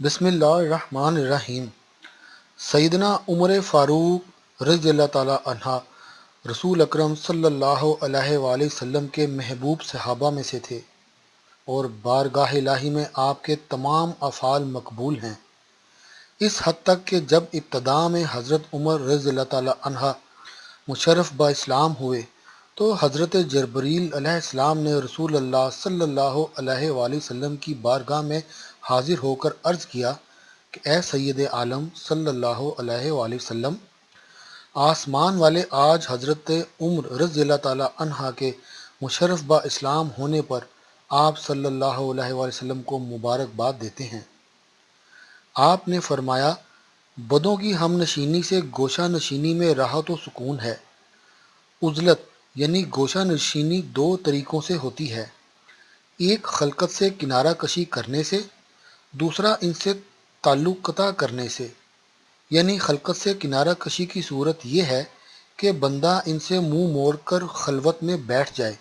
بسم اللہ الرحمن الرحیم۔ سیدنا عمر فاروق رضی اللہ تعالیٰ عنہ رسول اکرم صلی اللہ علیہ وآلہ وسلم کے محبوب صحابہ میں سے تھے اور بارگاہ الہی میں آپ کے تمام افعال مقبول ہیں، اس حد تک کہ جب ابتدا میں حضرت عمر رضی اللہ تعالیٰ عنہ مشرف با اسلام ہوئے تو حضرت جبرائیل علیہ السلام نے رسول اللہ صلی اللہ علیہ وآلہ وسلم کی بارگاہ میں حاضر ہو کر عرض کیا کہ اے سید عالم صلی اللہ علیہ وآلہ وسلم، آسمان والے آج حضرت عمر رضی اللہ تعالیٰ عنہ کے مشرف با اسلام ہونے پر آپ صلی اللہ علیہ وآلہ وسلم کو مبارکباد دیتے ہیں۔ آپ نے فرمایا، بدوں کی ہم نشینی سے گوشہ نشینی میں راحت و سکون ہے۔ عزلت یعنی گوشہ نشینی دو طریقوں سے ہوتی ہے، ایک خلقت سے کنارہ کشی کرنے سے، دوسرا ان سے تعلق قطع کرنے سے۔ یعنی خلقت سے کنارہ کشی کی صورت یہ ہے کہ بندہ ان سے منہ موڑ کر خلوت میں بیٹھ جائے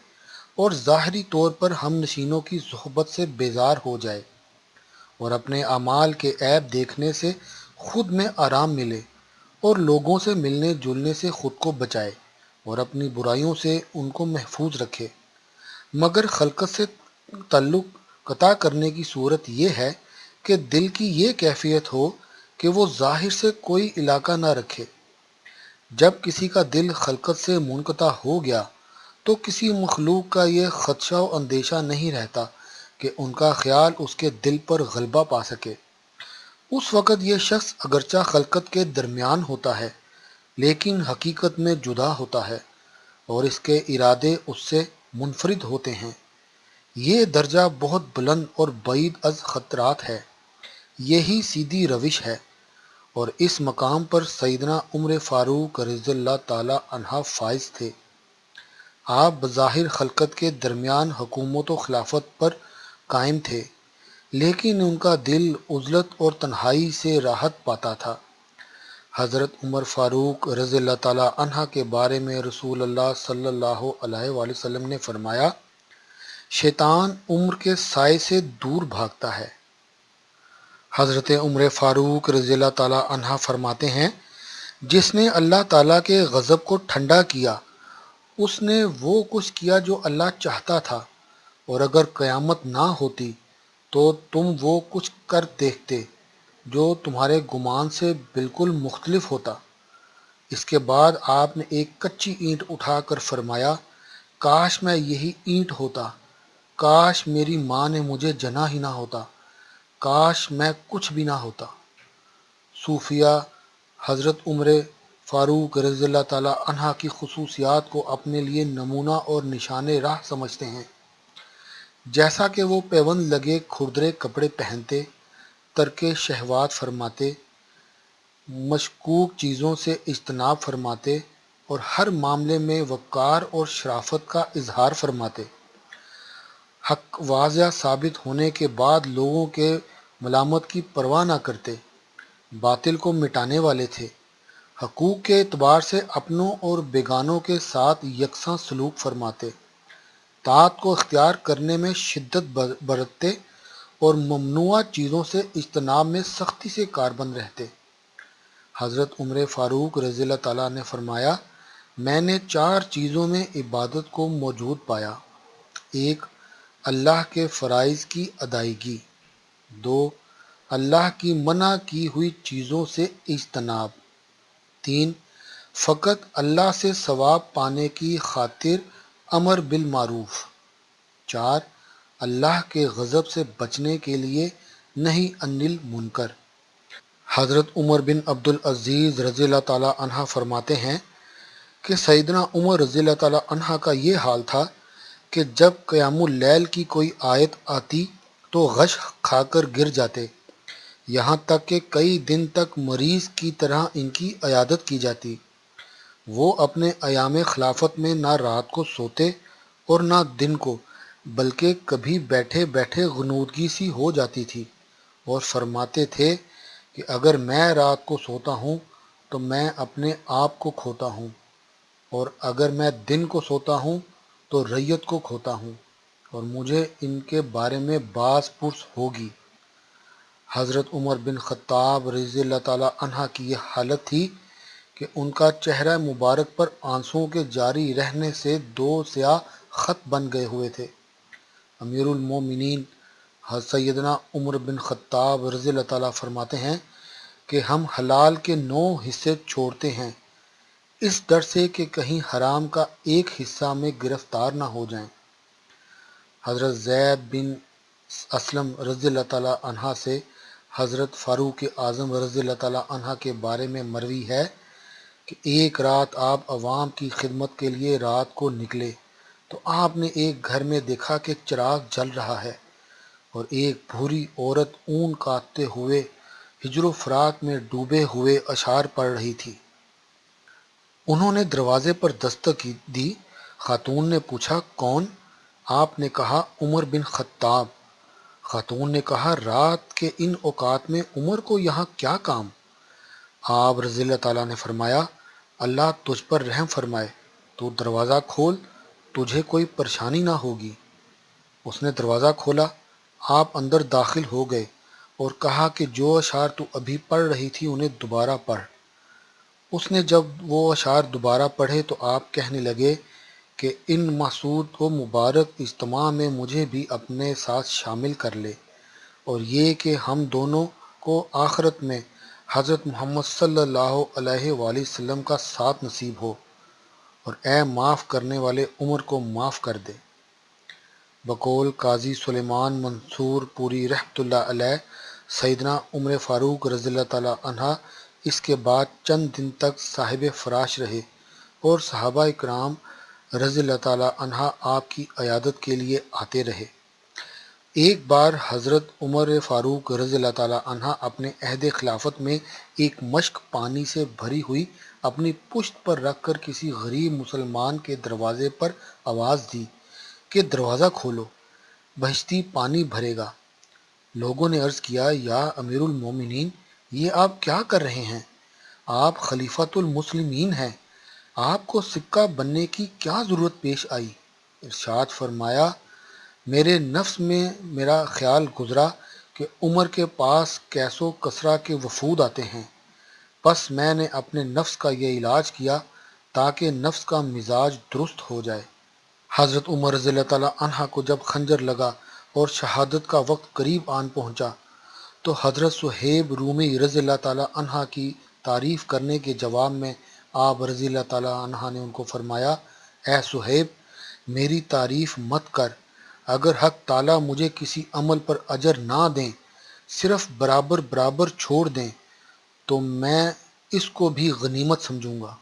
اور ظاہری طور پر ہم نشینوں کی صحبت سے بیزار ہو جائے اور اپنے اعمال کے عیب دیکھنے سے خود میں آرام ملے اور لوگوں سے ملنے جلنے سے خود کو بچائے اور اپنی برائیوں سے ان کو محفوظ رکھے۔ مگر خلقت سے تعلق قطع کرنے کی صورت یہ ہے کہ دل کی یہ کیفیت ہو کہ وہ ظاہر سے کوئی علاقہ نہ رکھے۔ جب کسی کا دل خلقت سے منقطع ہو گیا تو کسی مخلوق کا یہ خدشہ و اندیشہ نہیں رہتا کہ ان کا خیال اس کے دل پر غلبہ پا سکے۔ اس وقت یہ شخص اگرچہ خلقت کے درمیان ہوتا ہے لیکن حقیقت میں جدا ہوتا ہے اور اس کے ارادے اس سے منفرد ہوتے ہیں۔ یہ درجہ بہت بلند اور بعید از خطرات ہے، یہی سیدھی روش ہے، اور اس مقام پر سیدنا عمر فاروق رضی اللہ تعالی عنہ فائز تھے۔ آپ بظاہر خلقت کے درمیان حکومت و خلافت پر قائم تھے، لیکن ان کا دل عزلت اور تنہائی سے راحت پاتا تھا۔ حضرت عمر فاروق رضی اللہ تعالی عنہ کے بارے میں رسول اللہ صلی اللہ علیہ وآلہ وسلم نے فرمایا، شیطان عمر کے سائے سے دور بھاگتا ہے۔ حضرت عمر فاروق رضی اللہ تعالی عنہ فرماتے ہیں، جس نے اللہ تعالیٰ کے غضب کو ٹھنڈا کیا، اس نے وہ کچھ کیا جو اللہ چاہتا تھا، اور اگر قیامت نہ ہوتی تو تم وہ کچھ کر دیکھتے جو تمہارے گمان سے بالکل مختلف ہوتا۔ اس کے بعد آپ نے ایک کچی اینٹ اٹھا کر فرمایا، کاش میں یہی اینٹ ہوتا، کاش میری ماں نے مجھے جنا ہی نہ ہوتا، کاش میں کچھ بھی نہ ہوتا۔ صوفیہ حضرت عمر فاروق رضی اللہ تعالیٰ عنہ کی خصوصیات کو اپنے لیے نمونہ اور نشان راہ سمجھتے ہیں، جیسا کہ وہ پیوند لگے کھردرے کپڑے پہنتے، ترک شہوات فرماتے، مشکوک چیزوں سے اجتناب فرماتے اور ہر معاملے میں وقار اور شرافت کا اظہار فرماتے۔ حق واضح ثابت ہونے کے بعد لوگوں کے ملامت کی پرواہ نہ کرتے، باطل کو مٹانے والے تھے، حقوق کے اعتبار سے اپنوں اور بیگانوں کے ساتھ یکساں سلوک فرماتے، طاعت کو اختیار کرنے میں شدت برتتے اور ممنوعہ چیزوں سے اجتناب میں سختی سے کاربند رہتے۔ حضرت عمر فاروق رضی اللہ تعالیٰ نے فرمایا، میں نے 4 چیزوں میں عبادت کو موجود پایا: 1 اللہ کے فرائض کی ادائیگی، 2 اللہ کی منع کی ہوئی چیزوں سے اجتناب، 3 فقط اللہ سے ثواب پانے کی خاطر امر بالمعروف، 4 اللہ کے غضب سے بچنے کے لیے نہی عن المنکر۔ حضرت عمر بن عبد العزیز رضی اللہ تعالیٰ عنہ فرماتے ہیں کہ سیدنا عمر رضی اللہ تعالیٰ عنہ کا یہ حال تھا کہ جب قیام اللیل کی کوئی آیت آتی تو غش کھا کر گر جاتے، یہاں تک کہ کئی دن تک مریض کی طرح ان کی عیادت کی جاتی۔ وہ اپنے ایام خلافت میں نہ رات کو سوتے اور نہ دن کو، بلکہ کبھی بیٹھے بیٹھے غنودگی سی ہو جاتی تھی، اور فرماتے تھے کہ اگر میں رات کو سوتا ہوں تو میں اپنے آپ کو کھوتا ہوں، اور اگر میں دن کو سوتا ہوں تو ریت کو کھوتا ہوں، اور مجھے ان کے بارے میں باز پرس ہوگی۔ حضرت عمر بن خطاب رضی اللہ تعالی عنہ کی یہ حالت تھی کہ ان کا چہرہ مبارک پر آنسوؤں کے جاری رہنے سے دو سیاہ خط بن گئے ہوئے تھے۔ امیر المومنین حضرت سیدنا عمر بن خطاب رضی اللہ تعالیٰ فرماتے ہیں کہ ہم حلال کے 9 حصے چھوڑتے ہیں اس ڈر سے کہ کہیں حرام کا ایک حصہ میں گرفتار نہ ہو جائیں۔ حضرت زید بن اسلم رضی اللہ تعالیٰ عنہ سے حضرت فاروق اعظم رضی اللہ تعالیٰ عنہ کے بارے میں مروی ہے کہ ایک رات آپ عوام کی خدمت کے لیے رات کو نکلے تو آپ نے ایک گھر میں دیکھا کہ چراغ جل رہا ہے اور ایک بھوری عورت اون کاٹتے ہوئے ہجر و فراق میں ڈوبے ہوئے اشعار پڑھ رہی تھی۔ انہوں نے دروازے پر دستک دی۔ خاتون نے پوچھا کون؟ آپ نے کہا عمر بن خطاب۔ خاتون نے کہا رات کے ان اوقات میں عمر کو یہاں کیا کام؟ آپ رضی اللہ تعالیٰ نے فرمایا اللہ تجھ پر رحم فرمائے، تو دروازہ کھول، تجھے کوئی پریشانی نہ ہوگی۔ اس نے دروازہ کھولا، آپ اندر داخل ہو گئے اور کہا کہ جو اشعار تو ابھی پڑھ رہی تھی انہیں دوبارہ پڑھ۔ اس نے جب وہ اشعار دوبارہ پڑھے تو آپ کہنے لگے کہ ان مسعود و مبارک اجتماع میں مجھے بھی اپنے ساتھ شامل کر لے، اور یہ کہ ہم دونوں کو آخرت میں حضرت محمد صلی اللہ علیہ وآلہ وسلم کا ساتھ نصیب ہو، اور اے معاف کرنے والے عمر کو معاف کر دے۔ بقول قاضی سلیمان منصور پوری رحمۃ اللہ علیہ، سیدنا عمر فاروق رضی اللہ تعالیٰ عنہ اس کے بعد چند دن تک صاحب فراش رہے اور صحابہ اکرام رضی اللہ تعالیٰ عنہ آپ کی عیادت کے لیے آتے رہے۔ ایک بار حضرت عمر فاروق رضی اللہ تعالیٰ عنہ اپنے عہد خلافت میں ایک مشک پانی سے بھری ہوئی اپنی پشت پر رکھ کر کسی غریب مسلمان کے دروازے پر آواز دی کہ دروازہ کھولو، بہشتی پانی بھرے گا۔ لوگوں نے عرض کیا یا امیر المومنین، یہ آپ کیا کر رہے ہیں؟ آپ خلیفۃ المسلمین ہیں، آپ کو سکہ بننے کی کیا ضرورت پیش آئی؟ ارشاد فرمایا میرے نفس میں میرا خیال گزرا کہ عمر کے پاس کیس و کسرا کے وفود آتے ہیں، پس میں نے اپنے نفس کا یہ علاج کیا تاکہ نفس کا مزاج درست ہو جائے۔ حضرت عمر رضی اللہ تعالیٰ عنہ کو جب خنجر لگا اور شہادت کا وقت قریب آن پہنچا تو حضرت صہیب رومی رضی اللہ تعالیٰ عنہ کی تعریف کرنے کے جواب میں آپ رضی اللہ تعالیٰ عنہ نے ان کو فرمایا اے صہیب، میری تعریف مت کر، اگر حق تعالیٰ مجھے کسی عمل پر اجر نہ دیں، صرف برابر برابر چھوڑ دیں تو میں اس کو بھی غنیمت سمجھوں گا۔